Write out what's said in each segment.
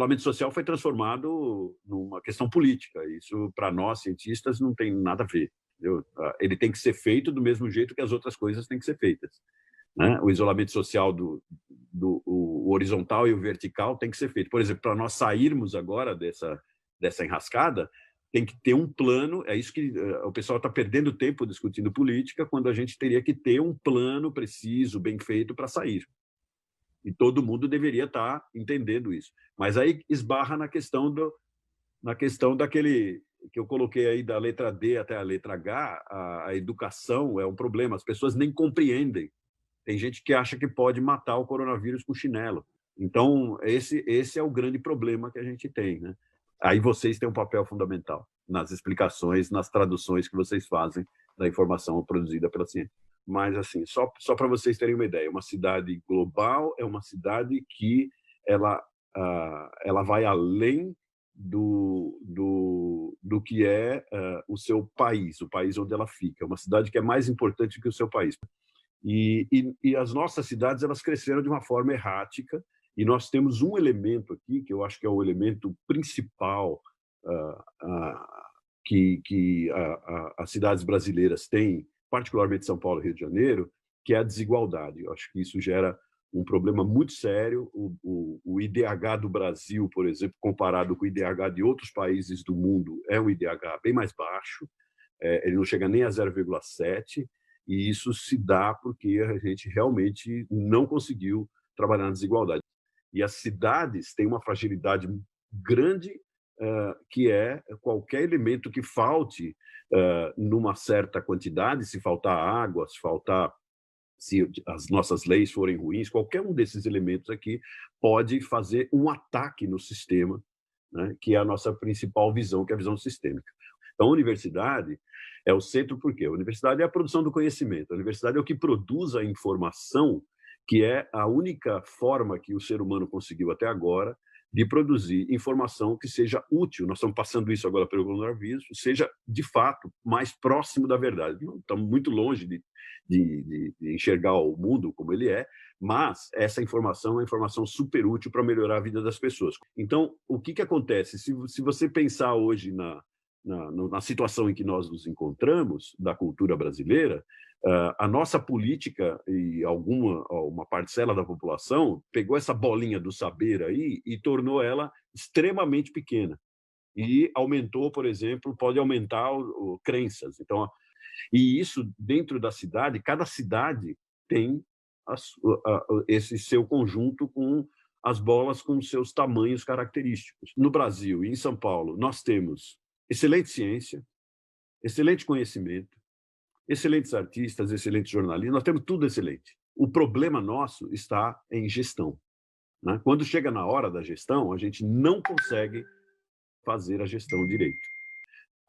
isolamento social foi transformado numa questão política. Isso, para nós, cientistas, não tem nada a ver. Entendeu? Ele tem que ser feito do mesmo jeito que as outras coisas têm que ser feitas. Né? O isolamento social o horizontal e o vertical tem que ser feito. Por exemplo, para nós sairmos agora dessa enrascada, tem que ter um plano. É isso que o pessoal está perdendo tempo discutindo política, quando a gente teria que ter um plano preciso, bem feito, para sair. E todo mundo deveria estar entendendo isso. Mas aí esbarra na questão daquele que eu coloquei aí, da letra D até a letra H. A educação é um problema, as pessoas nem compreendem. Tem gente que acha que pode matar o coronavírus com chinelo. Então, esse é o grande problema que a gente tem, né? Aí vocês têm um papel fundamental nas explicações, nas traduções que vocês fazem da informação produzida pela ciência. Mas, assim, só para vocês terem uma ideia, uma cidade global é uma cidade que ela vai além do que é o seu país, o país onde ela fica. É uma cidade que é mais importante que o seu país. E as nossas cidades, elas cresceram de uma forma errática, e nós temos um elemento aqui, que eu acho que é o elemento principal que as cidades brasileiras têm, particularmente São Paulo e Rio de Janeiro, que é a desigualdade. Eu acho que isso gera um problema muito sério. O IDH do Brasil, por exemplo, comparado com o IDH de outros países do mundo, é um IDH bem mais baixo, ele não chega nem a 0,7, e isso se dá porque a gente realmente não conseguiu trabalhar na desigualdade. E as cidades têm uma fragilidade grande, que é qualquer elemento que falte numa certa quantidade, se faltar água, se as nossas leis forem ruins, qualquer um desses elementos aqui pode fazer um ataque no sistema, né, que é a nossa principal visão, que é a visão sistêmica. Então, a universidade é o centro. Por quê? A universidade é a produção do conhecimento. A universidade é o que produz a informação, que é a única forma que o ser humano conseguiu até agora de produzir informação que seja útil. Nós estamos passando isso agora pelo coronavírus, seja, de fato, mais próximo da verdade. Estamos muito longe de enxergar o mundo como ele é, mas essa informação é uma informação super útil para melhorar a vida das pessoas. Então, o que acontece? Se você pensar hoje na situação em que nós nos encontramos, da cultura brasileira, a nossa política e uma parcela da população pegou essa bolinha do saber aí e tornou ela extremamente pequena. E aumentou, por exemplo, pode aumentar crenças. Então, e isso dentro da cidade, cada cidade tem esse seu conjunto com as bolas com seus tamanhos característicos. No Brasil e em São Paulo, nós temos excelente ciência, excelente conhecimento, excelentes artistas, excelentes jornalistas, nós temos tudo excelente. O problema nosso está em gestão, né? Quando chega na hora da gestão, a gente não consegue fazer a gestão direito.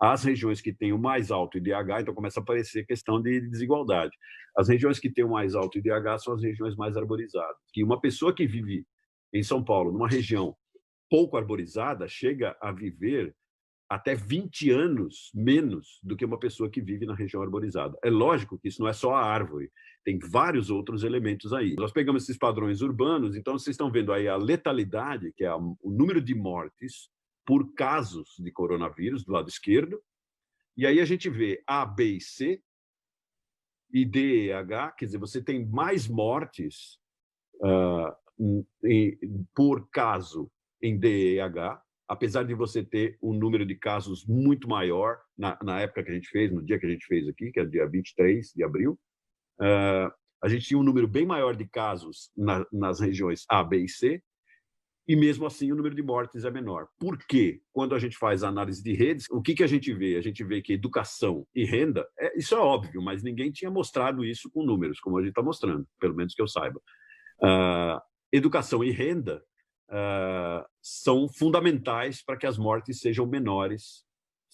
As regiões que têm o mais alto IDH, então começa a aparecer questão de desigualdade. As regiões que têm o mais alto IDH são as regiões mais arborizadas. Que uma pessoa que vive em São Paulo, numa região pouco arborizada, chega a viver até 20 anos menos do que uma pessoa que vive na região arborizada. É lógico que isso não é só a árvore, tem vários outros elementos aí. Nós pegamos esses padrões urbanos, então vocês estão vendo aí a letalidade, que é o número de mortes por casos de coronavírus, do lado esquerdo, e aí a gente vê A, B e C, e D e H, quer dizer, você tem mais mortes por caso em D e H, apesar de você ter um número de casos muito maior na época que a gente fez, no dia que a gente fez aqui, que é dia 23 de abril, a gente tinha um número bem maior de casos nas regiões A, B e C, e mesmo assim o número de mortes é menor. Por quê? Quando a gente faz a análise de redes, o que a gente vê? A gente vê que educação e renda, isso é óbvio, mas ninguém tinha mostrado isso com números, como a gente está mostrando, pelo menos que eu saiba. Educação e renda são fundamentais para que as mortes sejam menores,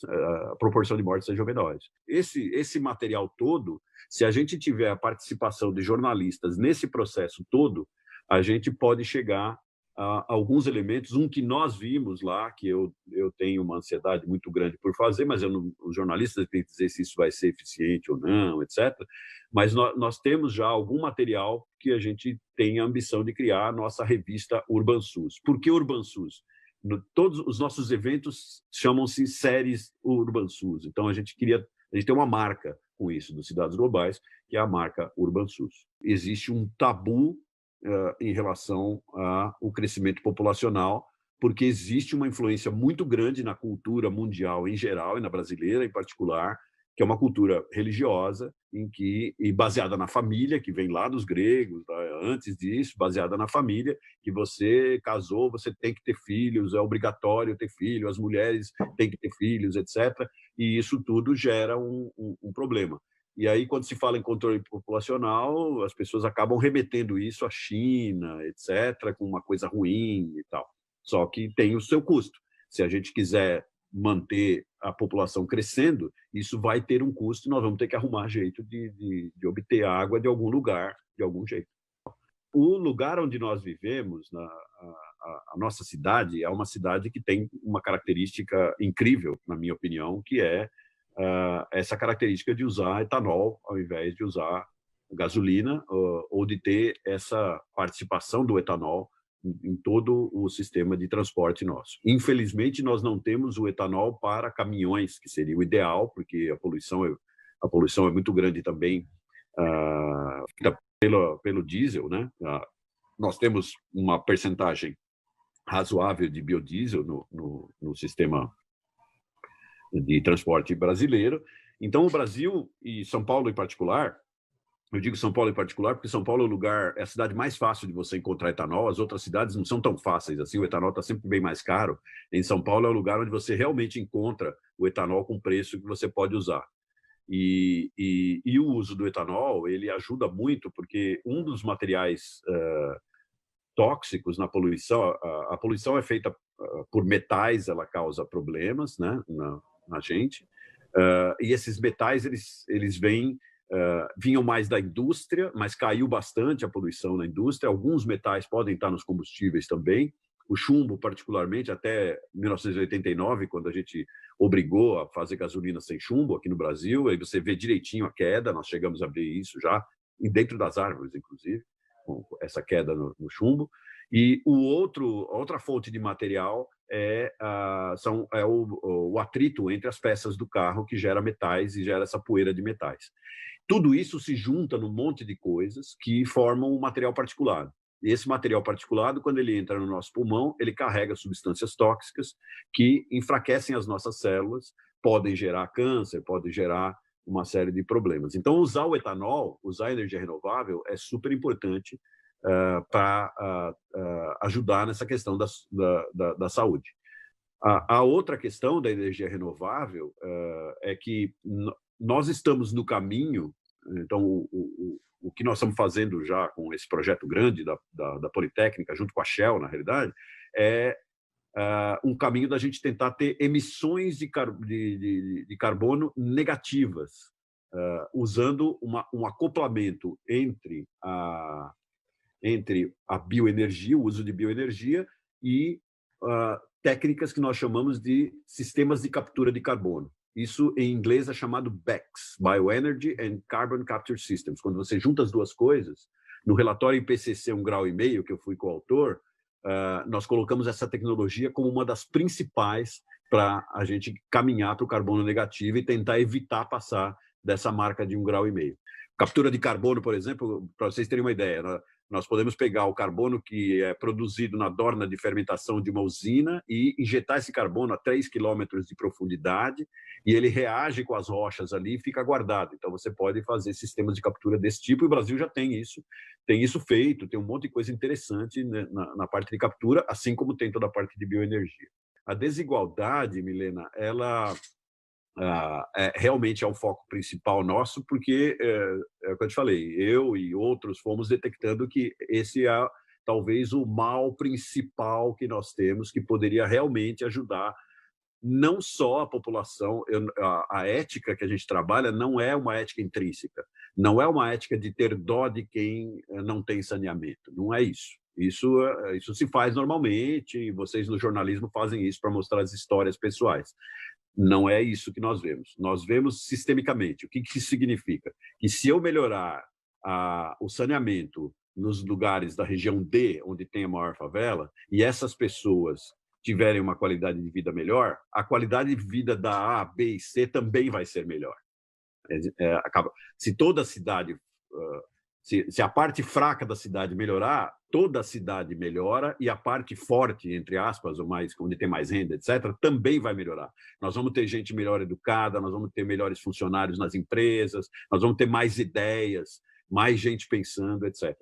a proporção de mortes sejam menores. Esse material todo, se a gente tiver a participação de jornalistas nesse processo todo, a gente pode chegar a alguns elementos. Um que nós vimos lá, que eu tenho uma ansiedade muito grande por fazer, mas os jornalistas têm que dizer se isso vai ser eficiente ou não, etc. Mas nós temos já algum material que a gente tem a ambição de criar a nossa revista Urban SUS. Por que Urban SUS? todos os nossos eventos chamam-se séries Urban SUS. Então, a gente tem uma marca com isso, dos Cidades Globais, que é a marca Urban SUS. Existe um tabu em relação ao crescimento populacional, porque existe uma influência muito grande na cultura mundial em geral, e na brasileira em particular, que é uma cultura religiosa, e baseada na família, que vem lá dos gregos, antes disso, baseada na família, que você casou, você tem que ter filhos, é obrigatório ter filhos, as mulheres têm que ter filhos, etc. E isso tudo gera um problema. E aí, quando se fala em controle populacional, as pessoas acabam remetendo isso à China, etc., com uma coisa ruim e tal. Só que tem o seu custo. Se a gente quiser manter a população crescendo, isso vai ter um custo e nós vamos ter que arrumar jeito de obter água de algum lugar, de algum jeito. O lugar onde nós vivemos, a nossa cidade, é uma cidade que tem uma característica incrível, na minha opinião, que é essa característica de usar etanol ao invés de usar gasolina, ou de ter essa participação do etanol em todo o sistema de transporte nosso. Infelizmente, nós não temos o etanol para caminhões, que seria o ideal, porque a poluição é muito grande também pelo diesel, né? Nós temos uma percentagem razoável de biodiesel no sistema de transporte brasileiro. Então, o Brasil, e São Paulo em particular, eu digo São Paulo em particular porque São Paulo é a cidade mais fácil de você encontrar etanol, as outras cidades não são tão fáceis assim, o etanol está sempre bem mais caro. Em São Paulo é o lugar onde você realmente encontra o etanol com preço que você pode usar. E o uso do etanol, ele ajuda muito, porque um dos materiais tóxicos na poluição, a poluição é feita por metais, ela causa problemas, né, na gente, e esses metais, eles vinham mais da indústria, mas caiu bastante a poluição na indústria. Alguns metais podem estar nos combustíveis também. O chumbo, particularmente, até 1989, quando a gente obrigou a fazer gasolina sem chumbo aqui no Brasil, aí você vê direitinho a queda, nós chegamos a ver isso já, dentro das árvores, inclusive, com essa queda no chumbo. E outra fonte de material é o atrito entre as peças do carro, que gera metais e gera essa poeira de metais. Tudo isso se junta num monte de coisas que formam um material particulado. E esse material particulado, quando ele entra no nosso pulmão, ele carrega substâncias tóxicas que enfraquecem as nossas células, podem gerar câncer, podem gerar uma série de problemas. Então, usar o etanol, usar a energia renovável é super importante para ajudar nessa questão da saúde. A outra questão da energia renovável é que nós estamos no caminho. Então, o que nós estamos fazendo já com esse projeto grande da Politécnica, junto com a Shell, na realidade, é um caminho da gente tentar ter emissões de carbono negativas, usando um acoplamento entre a bioenergia, o uso de bioenergia, e técnicas que nós chamamos de sistemas de captura de carbono. Isso, em inglês, é chamado BECS, Bioenergy and Carbon Capture Systems. Quando você junta as duas coisas, no relatório IPCC 1,5 grau, que eu fui coautor, nós colocamos essa tecnologia como uma das principais para a gente caminhar para o carbono negativo e tentar evitar passar dessa marca de 1,5 grau. Captura de carbono, por exemplo, para vocês terem uma ideia, nós podemos pegar o carbono que é produzido na dorna de fermentação de uma usina e injetar esse carbono a 3 quilômetros de profundidade, e ele reage com as rochas ali e fica guardado. Então, você pode fazer sistemas de captura desse tipo, e o Brasil já tem isso feito, tem um monte de coisa interessante na parte de captura, assim como tem toda a parte de bioenergia. A desigualdade, Milena, ela realmente é o foco principal nosso, porque, é o que eu te falei, eu e outros fomos detectando que esse é talvez o mal principal que nós temos, que poderia realmente ajudar não só a população. A ética que a gente trabalha não é uma ética intrínseca, não é uma ética de ter dó de quem não tem saneamento, não é isso. Isso se faz normalmente, e vocês no jornalismo fazem isso para mostrar as histórias pessoais. Não é isso que nós vemos. Nós vemos sistemicamente. O que isso significa? Que se eu melhorar o saneamento nos lugares da região D, onde tem a maior favela, e essas pessoas tiverem uma qualidade de vida melhor, a qualidade de vida da A, B e C também vai ser melhor. Se toda a cidade, se a parte fraca da cidade melhorar, toda a cidade melhora e a parte forte, entre aspas, ou mais, onde tem mais renda, etc., também vai melhorar. Nós vamos ter gente melhor educada, nós vamos ter melhores funcionários nas empresas, nós vamos ter mais ideias, mais gente pensando, etc.